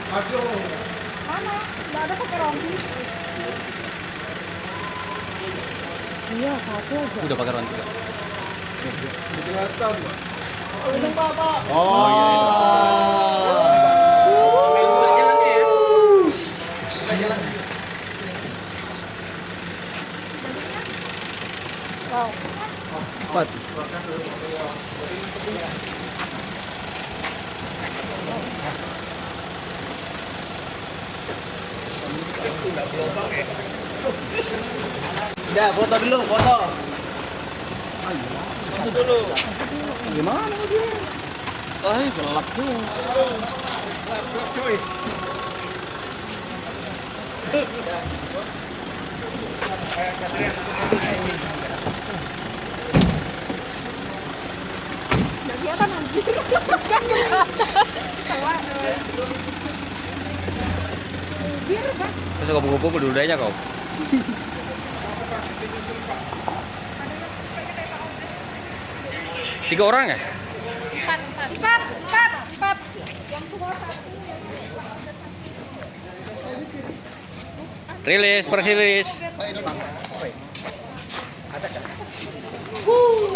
Mana? Nggak ada pakai rompi. Iya, satu aja. Udah pakai ronti. Kelihatan. Oh iya. Wow. Empat. Ya, foto dulu, foto. Foto dulu. Gimana dia? Gelap tuh. Cuy. Nggak kelihatan nanti. Biar kan. Masa kupu-kupu dulu aja kau. Tiga orang ya? Empat. Yang tua satu. Rilis, press rilis.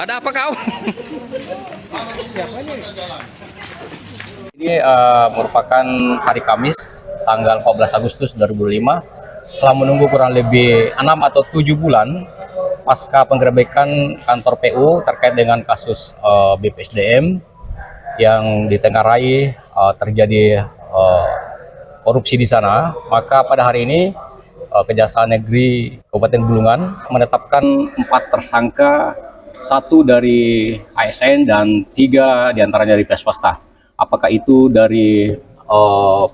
Ada apa kau? Ini merupakan hari Kamis, tanggal 14 Agustus 2005. Setelah menunggu kurang lebih 6 atau 7 bulan pasca penggerebekan kantor PU terkait dengan kasus BPSDM yang ditengarai terjadi korupsi di sana, maka pada hari ini Kejaksaan Negeri Kabupaten Bulungan menetapkan 4 tersangka, 1 dari ASN dan 3 diantaranya dari pihak swasta. Apakah itu dari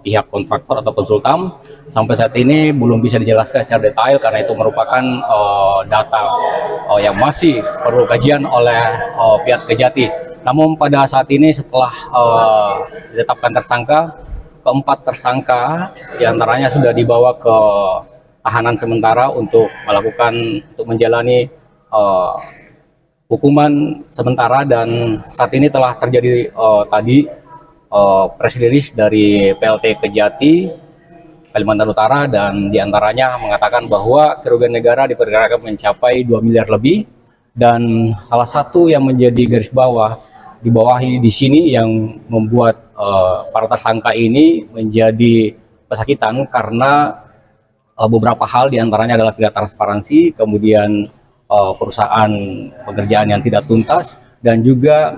pihak kontraktor atau konsultan, sampai saat ini belum bisa dijelaskan secara detail karena itu merupakan data yang masih perlu kajian oleh pihak Kejati. Namun pada saat ini setelah ditetapkan tersangka, keempat tersangka diantaranya sudah dibawa ke tahanan sementara untuk menjalani hukuman sementara, dan saat ini telah terjadi tadi press release dari PLT Kejati Kalimantan Utara, dan diantaranya mengatakan bahwa kerugian negara diperkirakan mencapai 2 miliar lebih, dan salah satu yang menjadi garis bawah dibawahi di sini yang membuat para tersangka ini menjadi pesakitan karena beberapa hal, diantaranya adalah tidak transparansi, kemudian perusahaan pekerjaan yang tidak tuntas, dan juga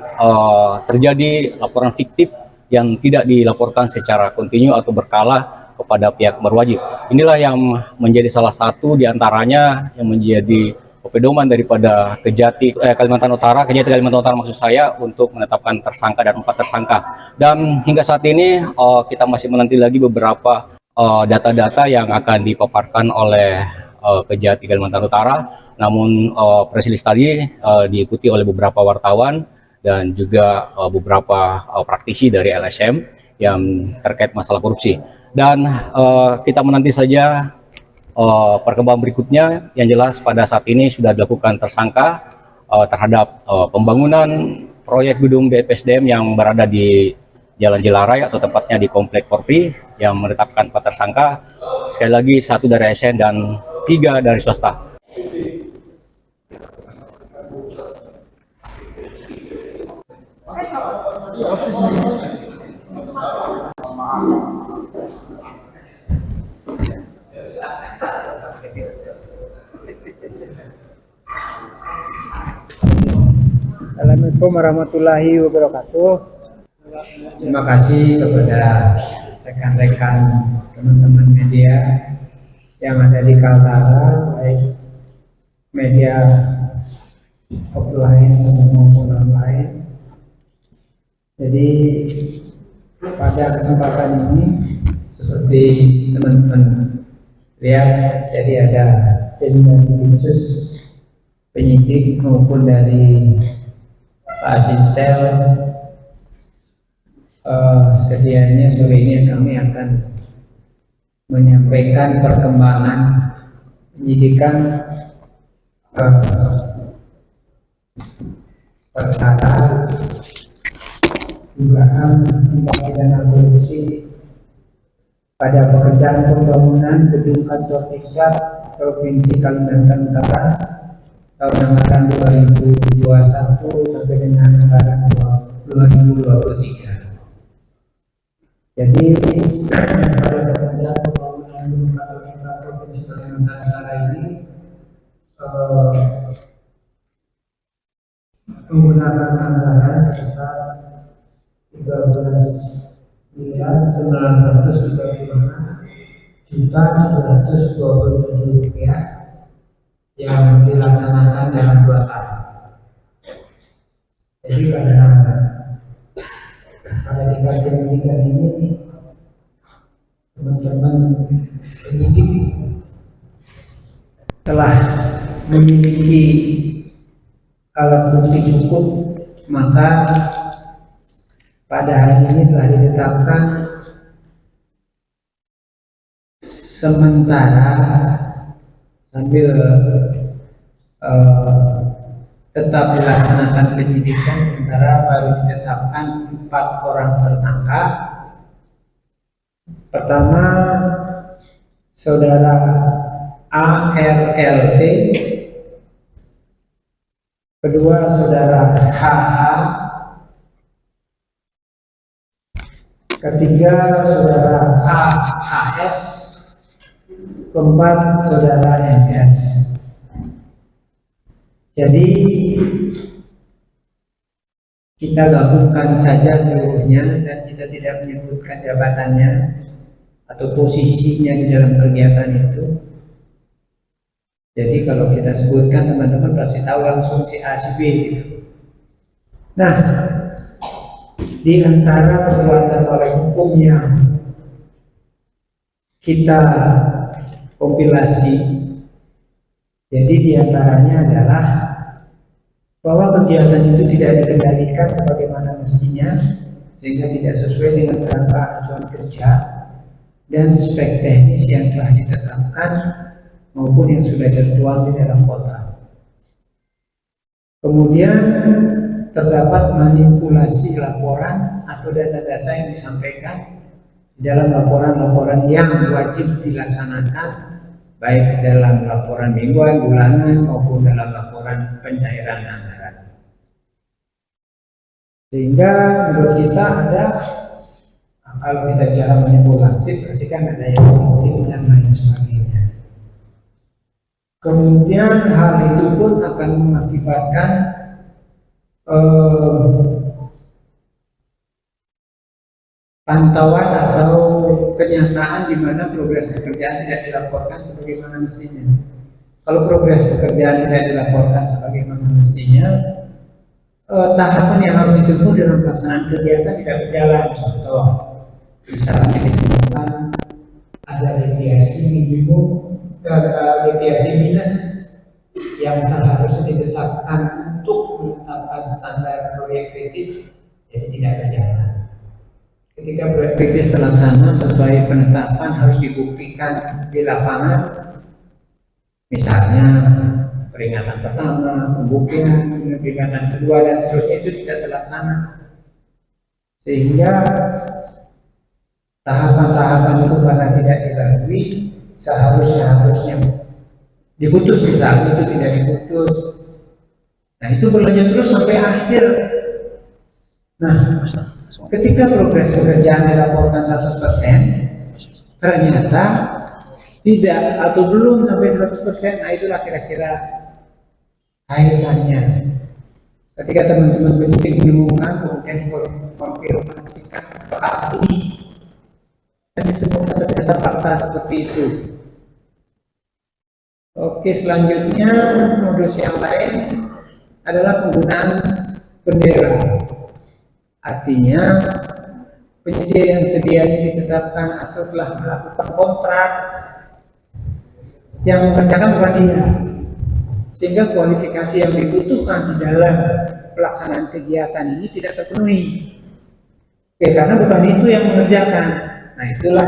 terjadi laporan fiktif yang tidak dilaporkan secara kontinu atau berkala kepada pihak berwajib. Inilah yang menjadi salah satu diantaranya yang menjadi pedoman daripada Kejati Kalimantan Utara maksud saya, untuk menetapkan tersangka dan 4 tersangka. Dan hingga saat ini kita masih menanti lagi beberapa data-data yang akan dipaparkan oleh Kejati Kalimantan Utara. Namun press release tadi diikuti oleh beberapa wartawan dan juga beberapa praktisi dari LSM yang terkait masalah korupsi. Dan kita menanti saja perkembangan berikutnya. Yang jelas pada saat ini sudah dilakukan tersangka terhadap pembangunan proyek gedung BPSDM yang berada di Jalan Jelarai atau tepatnya di Komplek Korpi, yang menetapkan 4 tersangka, sekali lagi 1 dari ASN dan 3 dari swasta. Assalamualaikum warahmatullahi wabarakatuh. Terima kasih kepada rekan-rekan teman-teman media yang ada di Kaltara, baik media offline maupun online. Jadi pada kesempatan ini seperti teman-teman lihat, jadi ada tim dari khusus penyidik maupun dari Pak Sintel. Sedianya sore ini kami akan menyampaikan perkembangan penyidikan perkara dugaan tindak pidana korupsi pada pekerjaan pembangunan gedung kantor tingkat Provinsi Kalimantan Utara tahun anggaran 2021 sampai dengan anggaran 2023. Jadi pada pekerjaan pembangunan gedung kantor tingkat Provinsi Kalimantan Utara ini menggunakan anggaran sebesar 13.935.727 rupiah yang dilaksanakan dalam 2 tahun. Jadi pada tingkat penyidikan ini teman-teman penyidik telah memiliki alat bukti cukup, maka pada hari ini telah ditetapkan sementara sambil tetap dilaksanakan penyidikan, sementara baru ditetapkan 4 orang tersangka. Pertama, saudara ARLT, kedua saudara HH, ketiga saudara AHS, keempat saudara MS. Jadi kita gabungkan saja seluruhnya dan kita tidak menyebutkan jabatannya atau posisinya di dalam kegiatan itu. Jadi kalau kita sebutkan, teman-teman pasti tahu langsung si A, si B. Nah, di antara perbuatan oleh hukum yang kita kompilasi, jadi di antaranya adalah bahwa kegiatan itu tidak dikendalikan sebagaimana mestinya, sehingga tidak sesuai dengan kerangka acuan kerja dan spek teknis yang telah ditetapkan maupun yang sudah tertuang di dalam kontrak. Kemudian terdapat manipulasi laporan atau data-data yang disampaikan di dalam laporan-laporan yang wajib dilaksanakan, baik dalam laporan mingguan, bulanan, maupun dalam laporan pencairan anggaran. Sehingga menurut kita ada, kalau kita bicara manipulatif, berarti kan ada yang politik dan lain sebagainya. Kemudian hal itu pun akan mengakibatkan pantauan atau kenyataan di mana progres pekerjaan tidak dilaporkan sebagaimana mestinya. Kalau progres pekerjaan tidak dilaporkan sebagaimana mestinya, tahapan yang harus ditempuh dalam pelaksanaan kegiatan tidak berjalan. Contoh, misalnya ditemukan ada deviasi minimum, deviasi minus yang seharusnya ditetapkan untuk menetapkan standar proyek kritis, jadi tidak berjalan. Ketika proyek kritis terlaksana sesuai penetapan harus dibuktikan di lapangan, misalnya peringatan pertama, pembuktian, peringatan kedua, dan seterusnya itu tidak terlaksana, sehingga tahapan-tahapan itu karena tidak dilalui harusnya diputus, misalnya itu tidak diputus. Nah, itu berlanjut terus sampai akhir. Nah, ketika progres pekerjaan dilaporkan 100%, ternyata tidak atau belum sampai 100%, nah itulah kira-kira kaitannya. Ketika teman-teman penyidik menemukan, kemudian konfirmasikan ke ahli, dan ditemukan ternyata fakta seperti itu. Oke, selanjutnya modus yang lain adalah penggunaan bendera. Artinya penyedia yang sedianya ditetapkan atau telah melakukan kontrak yang mengerjakan bukan dia, sehingga kualifikasi yang dibutuhkan di dalam pelaksanaan kegiatan ini tidak terpenuhi. Oke, karena bukan itu yang mengerjakan. Nah, itulah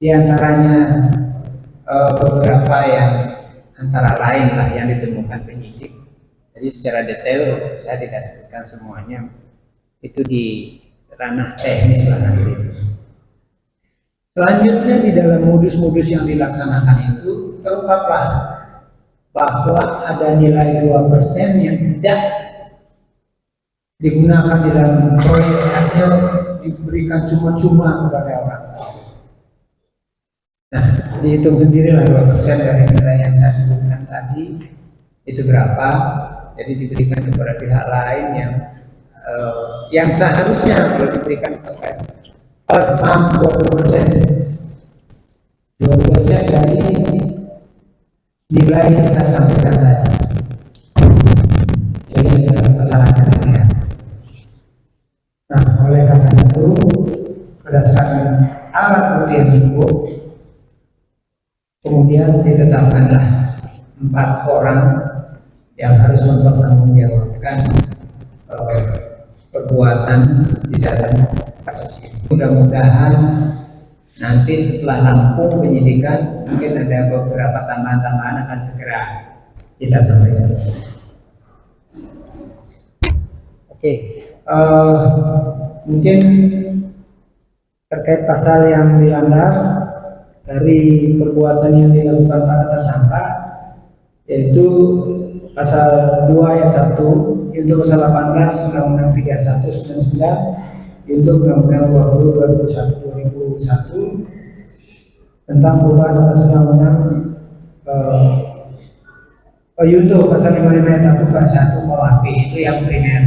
diantaranya beberapa yang antara lain lah yang ditemukan penyidik. Jadi secara detail saya tidak sebutkan semuanya, itu di ranah teknis lah nanti. Selanjutnya di dalam modus-modus yang dilaksanakan itu terungkaplah bahwa ada nilai 2% yang tidak digunakan di dalam proyek atau diberikan cuma-cuma kepada orang. Nah, dihitung sendirilah 2% dari nilai yang saya sebutkan tadi itu berapa. Jadi diberikan kepada pihak lain yang seharusnya kalau diberikan kepada 20% dari nilai yang saya sampaikan tadi. Jadi ini adalah kesalahan ya. Nah, oleh karena itu berdasarkan alat bukti yang cukup, kemudian ditetapkanlah 4 orang yang harus mempertanggungjawabkan perbuatan di dalam kasus ini. Mudah-mudahan nanti setelah rampung penyidikan mungkin ada beberapa tambahan-tambahan akan segera kita sampaikan. Oke, mungkin terkait pasal yang dilanggar dari perbuatan yang dilakukan para tersangka, yaitu pasal 2 ayat 1 untuk pasal 18 Undang-Undang 31 99 untuk Undang-Undang 20 2001 tentang perubahan atas Undang-Undang untuk pasal 55 ayat 1 pasal 1 KUHP itu yang primer.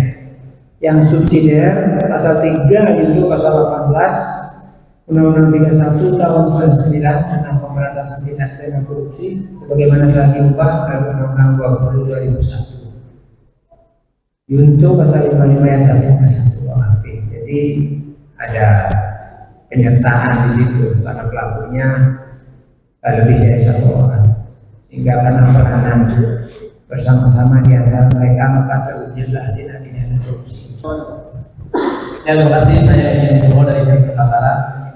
Yang subsidiar pasal 3 untuk pasal 18 Undang-Undang 31 tahun 99 tentang pemberantasan tindak pidana korupsi sebagaimana telah diubah melalui Undang-Undang 20 2001. Untuk pasal 55 ayat 1 pasal 1 KUHP. Jadi ada penyertaan di situ karena pelakunya lebih dari 1 orang, sehingga karena peranan bersama-sama di antara mereka maka terwujudlah tindak pidana korupsi. Ya, terima kasih. Saya ingin membawa dari pihak perkara.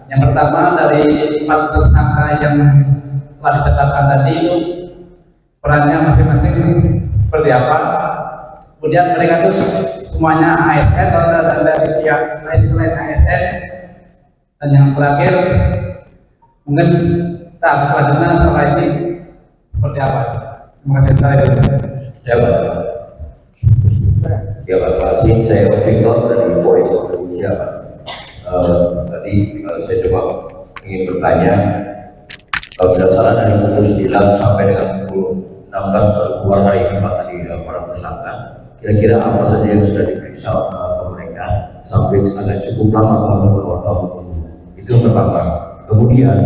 Yang pertama dari 4 tersangka yang telah ditetapkan tadi itu perannya masing-masing seperti apa. Kemudian mereka itu semuanya ASN atau ada dari pihak lain selain ASN. Dan yang terakhir mungkin tak selanjutnya setelah ini seperti apa. Terima kasih. Siapa? Ya, Pak Kasih, saya Victor dari Voice of Indonesia. Tadi saya coba ingin bertanya, berdasarkan dari pukul 9 sampai dengan pukul 16 baru keluar hari ini Pak tadi para tersangka, kira-kira apa saja yang sudah diperiksa ke mereka sampai agak cukup lama kalau itu yang pertama. Kemudian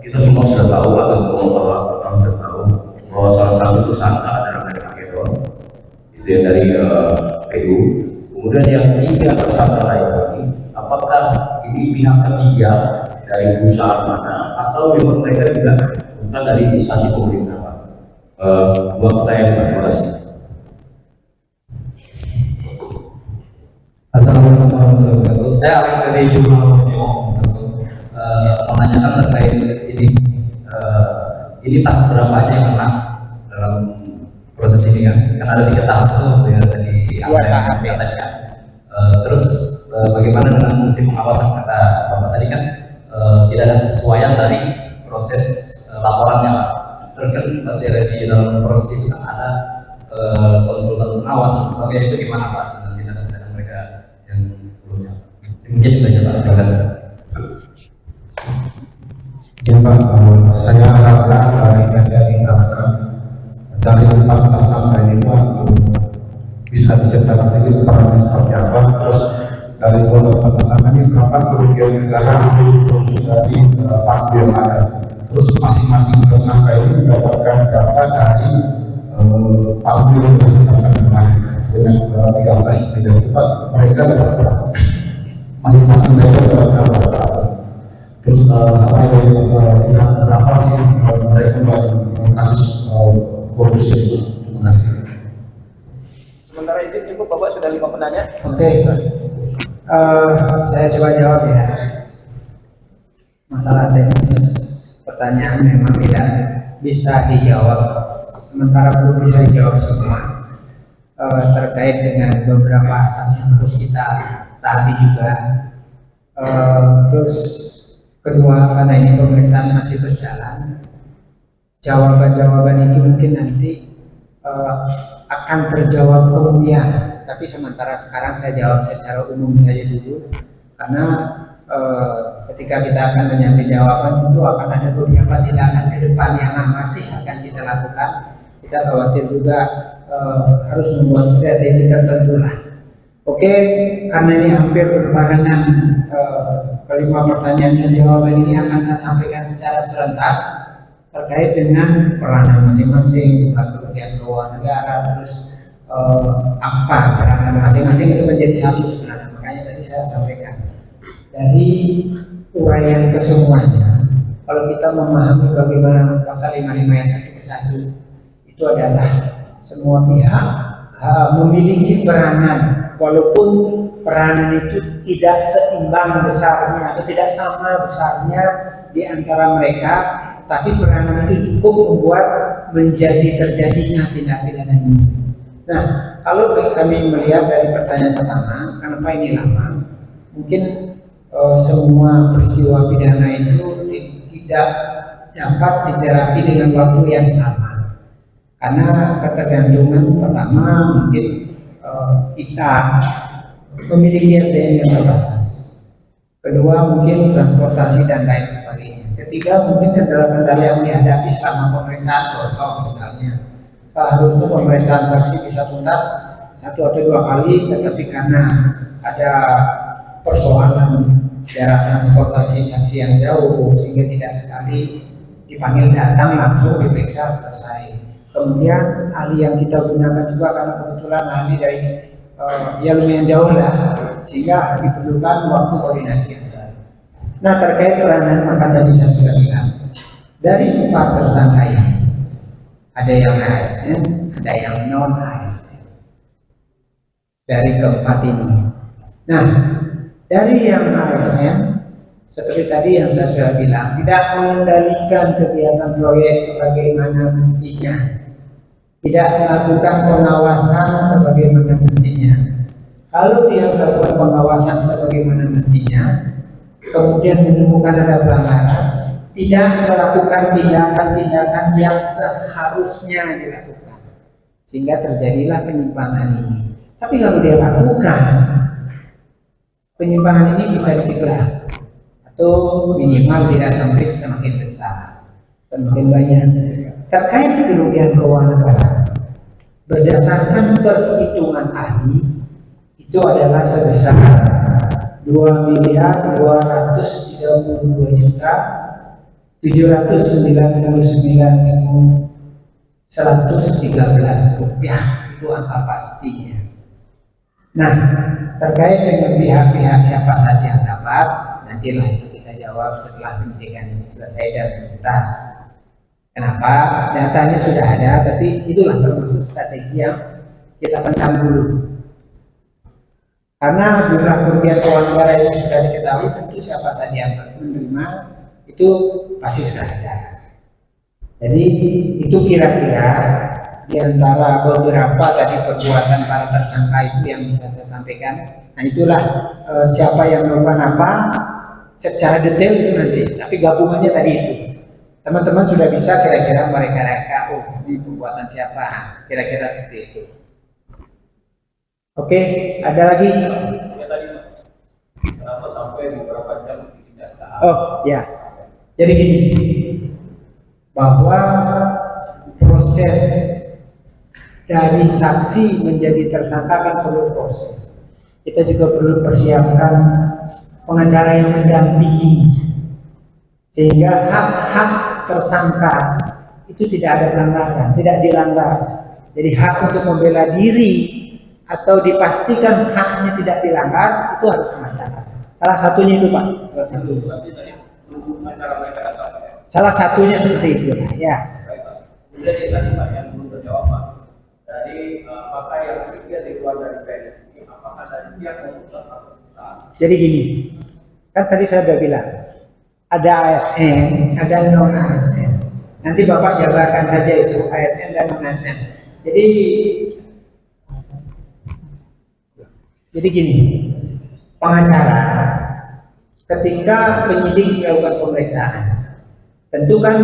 kita semua sudah tahu atau orang sudah tahu bahwa salah satu tersangka adalah dari Makedon, itu yang dari PU. Kemudian yang 3 tersangka lain lagi, apakah ini pihak ketiga dari perusahaan mana atau memang mereka juga bukan dari instansi pemerintah Pak? Dua pertanyaan Pak, terima kasih. Assalamualaikum warahmatullahi wabarakatuh. Saya Alek dari Jurnal menanyakan terkait ini tahap berapa aja yang menang dalam proses ini kan? Karena ada 3 tahap tuh ya tadi yang saya sampaikan tadi kan. Terus bagaimana dengan fungsi pengawasan kata Bapak tadi kan tidak ada kesesuaian dari proses laporannya Pak. Terus kan pasti ada di dalam proses itu kan ada konsultan pengawas dan sebagainya, itu gimana Pak dengan tindakan mereka yang sebelumnya? Mungkin itu aja Pak. Terima kasih. Ya Pak, saya harapkan dari angka dari 4 tersangka ini Pak bisa diceritakan sedikit perannya seperti apa, terus dari 4 tersangka ini berapa kerugian negara terus dari pagu yang ada, terus masing-masing tersangka ini mendapatkan data dari pagu yang ditetapkan kemarin sebanyak 13 tidak tepat, mereka dapat berapa, masing-masing mereka dapat berapa, terus sampai dari pihak berapa sih mereka kasus korupsi itu. Terima kasih. Sementara itu cukup Bapak sudah 5 penanya. Oke, saya coba jawab ya. Masalah teknis pertanyaan memang tidak bisa dijawab, sementara belum bisa dijawab semua. Terkait dengan beberapa asas yang harus kita taati juga. Terus Kedua, karena ini pemeriksaan masih berjalan, jawaban-jawaban itu mungkin nanti akan terjawab kemudian. Tapi sementara sekarang saya jawab secara umum saja dulu, karena ketika kita akan menyampaikan jawaban itu akan ada beberapa tindakan ke depan yang masih akan kita lakukan. Kita khawatir juga harus membuat strategi tertentu lah. Oke, karena ini hampir berbarengan, kelima pertanyaan dan jawaban ini akan saya sampaikan secara serentak terkait dengan peranan masing-masing, kerugian keuangan negara, terus apa peranan masing-masing itu menjadi satu sebenarnya. Makanya tadi saya sampaikan dari uraian kesemuanya. Kalau kita memahami bagaimana pasal 55 ayat 1 ke 1 itu adalah semua pihak memiliki peranan. Walaupun peranan itu tidak seimbang besarnya atau tidak sama besarnya di antara mereka, tapi peranan itu cukup membuat menjadi terjadinya tindak pidana ini. Nah, kalau kami melihat dari pertanyaan pertama, kenapa ini lama? Mungkin semua peristiwa pidana itu tidak dapat diterapi dengan waktu yang sama, karena ketergantungan pertama mungkin kita memiliki SDM yang terbatas. Kedua, mungkin transportasi dan lain sebagainya. Ketiga, mungkin kendala-kendala yang dihadapi selama pemeriksaan. Contoh misalnya, seharusnya pemeriksaan saksi bisa tuntas 1 atau 2 kali, tetapi karena ada persoalan jarak transportasi saksi yang jauh sehingga tidak sekali dipanggil datang langsung diperiksa selesai. Kemudian ahli yang kita gunakan juga karena kebetulan ahli dari ya lumayan jauh lah, sehingga diperlukan waktu koordinasi yang baik. Nah, terkait peranan, maka tadi saya sudah bilang dari 4 tersangka ini ada yang ASN, ada yang non ASN dari keempat ini. Nah, dari yang ASN seperti tadi yang saya sudah bilang, tidak mengendalikan kegiatan proyek sebagaimana mestinya, tidak melakukan pengawasan sebagaimana mestinya. Kalau dia melakukan pengawasan sebagaimana mestinya, kemudian menemukan ada pelanggaran, tidak melakukan tindakan-tindakan yang seharusnya dilakukan, sehingga terjadilah penyimpangan ini. Tapi kalau dia lakukan, penyimpangan ini bisa dicegah atau minimal tidak sampai semakin besar, semakin banyak. Terkait kerugian keuangan negara, berdasarkan perhitungan ahli itu adalah sebesar 2.299.113 rupiah, itu angka pastinya. Nah, terkait dengan pihak-pihak siapa saja yang dapat, nantilah itu kita jawab setelah penyidikan ini selesai dan tuntas. Kenapa? Datanya sudah ada, tapi itulah termasuk strategi yang kita pendam dulu. Karena jumlah kerugian keuangan negara itu sudah diketahui, tentu siapa saja yang menerima itu pasti sudah ada. Jadi itu kira-kira di antara beberapa tadi perbuatan para tersangka itu yang bisa saya sampaikan. Nah, itulah siapa yang melakukan apa secara detail itu nanti. Tapi gabungannya tadi itu. Teman-teman sudah bisa kira-kira mereka-reka, oh ini pembuatan siapa, kira-kira seperti itu. Oke, ada lagi? Ya tadi kenapa sampai beberapa jam tidak tahan? Oh ya, jadi gini, bahwa proses dari saksi menjadi tersangka kan perlu proses. Kita juga perlu persiapkan pengacara yang mendampingi, sehingga hak-hak tersangka itu tidak ada pelanggaran, tidak dilanggar. Jadi hak untuk membela diri atau dipastikan haknya tidak dilanggar itu harus pengacara. Salah satunya itu Pak, salah satunya seperti itu ya. Jadi tadi Pak yang belum terjawab Pak, dari apakah yang ketiga dikeluar dari PNS ini, apakah tadi pihak memutuskan atau tidak? Jadi gini, kan tadi saya sudah bilang ada ASN, ada non ASN. Nanti Bapak jabarkan saja itu ASN dan non ASN. Jadi gini, pengacara ketika penyidik melakukan pemeriksaan. Tentu kan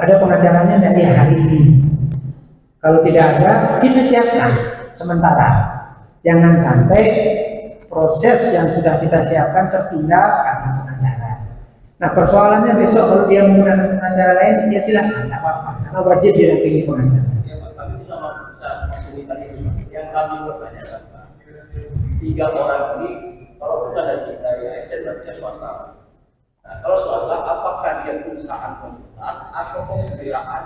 ada pengacaranya dari hari ini. Kalau tidak ada, kita siapkan sementara. Jangan sampai proses yang sudah kita siapkan tertunda karena pengacara. Nah, persoalannya besok kalau dia menggunakan pengacara lain, ya silakan, tidak apa-apa. Karena wajib didampingi pengacara. Ya Pak, tapi sama tadi yang kami bertanyakan Pak, 3 orang ini kalau bukan dari ASN berarti swasta. Nah, kalau swasta, apakah dia perusahaan konsultan atau pembiayaan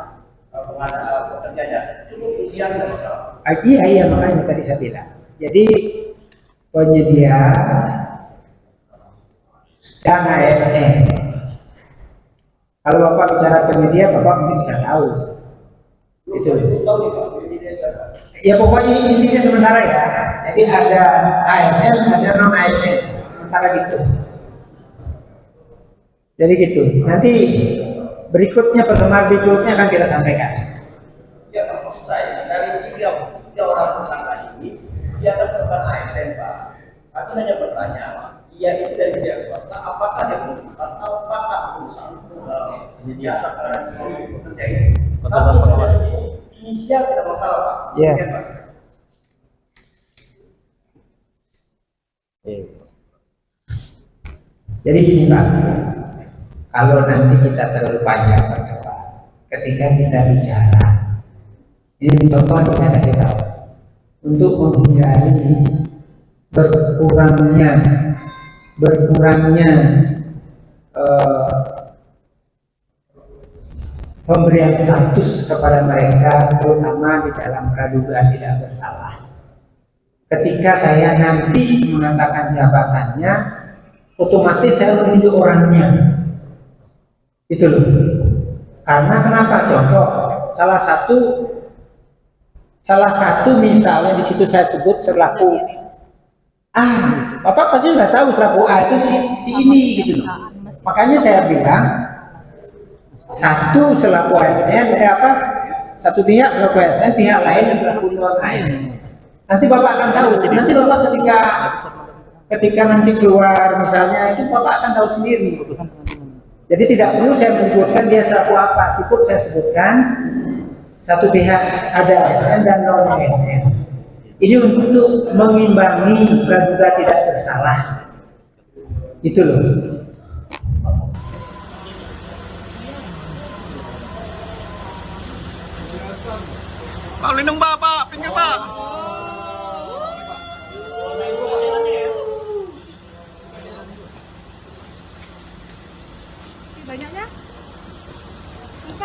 pekerjanya cukup ujian dan masalah? Iya, makanya tadi saya bilang. Jadi penyedia dan ASN. Kalau Bapak bicara penyedia, Bapak mungkin sudah tahu. Itu. Ya pokoknya intinya sementara ya. Jadi ada ASN, ada non ASN. Sementara gitu. Jadi gitu. Nanti berikutnya pertemuan berikutnya akan kita sampaikan. Ya Pak, maksud saya dari 3 orang tersangka ini, dia kan bukan ASN Pak. Tapi hanya bertanya, dia itu dari pihak swasta, apakah dia konsultan, apakah perusahaan jasa pekerja ini? Tapi inisial tidak masalah Pak. Iya. Ya, Pak. Jadi gini Pak, kalau nanti kita terlalu panjang berdebat, ketika kita bicara, ini contoh saya kasih tahu, untuk menghindari berkurangnya pemberian status kepada mereka, terutama di dalam praduga tidak bersalah. Ketika saya nanti mengatakan jabatannya, otomatis saya menunjuk orangnya. Itu loh. Karena kenapa? Contoh, salah satu misalnya di situ saya sebut selaku A, Bapak pasti sudah tahu selaku A itu si ini gitu loh. Makanya saya bilang satu selaku ASN, satu pihak selaku ASN, pihak lain selaku non ASN. Nanti Bapak akan tahu. Nanti Bapak ketika nanti keluar misalnya itu Bapak akan tahu sendiri. Jadi tidak perlu saya menyebutkan dia selaku apa, cukup saya sebutkan satu pihak ada ASN dan non ASN. Ini untuk mengimbangi praduga tidak bersalah. Itu loh. Pak, lindung Pak, pinggir Pak. Banyaknya? 4.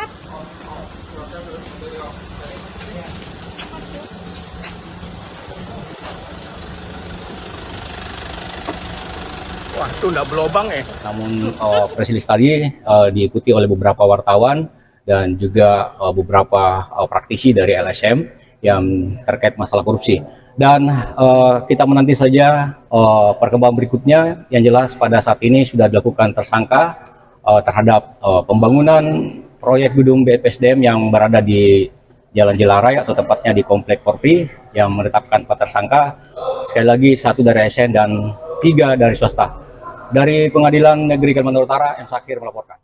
Wah, itu enggak berlobang ya. Namun press release tadi diikuti oleh beberapa wartawan dan juga beberapa praktisi dari LSM yang terkait masalah korupsi. Dan kita menanti saja perkembangan berikutnya. Yang jelas pada saat ini sudah dilakukan tersangka terhadap pembangunan proyek gedung BPSDM yang berada di Jalan Jelarai atau tepatnya di Komplek Korpi yang menetapkan 4 tersangka. Sekali lagi 1 dari ASN dan 3 dari swasta. Dari Pengadilan Negeri Kalimantan Utara, M. Sakir melaporkan.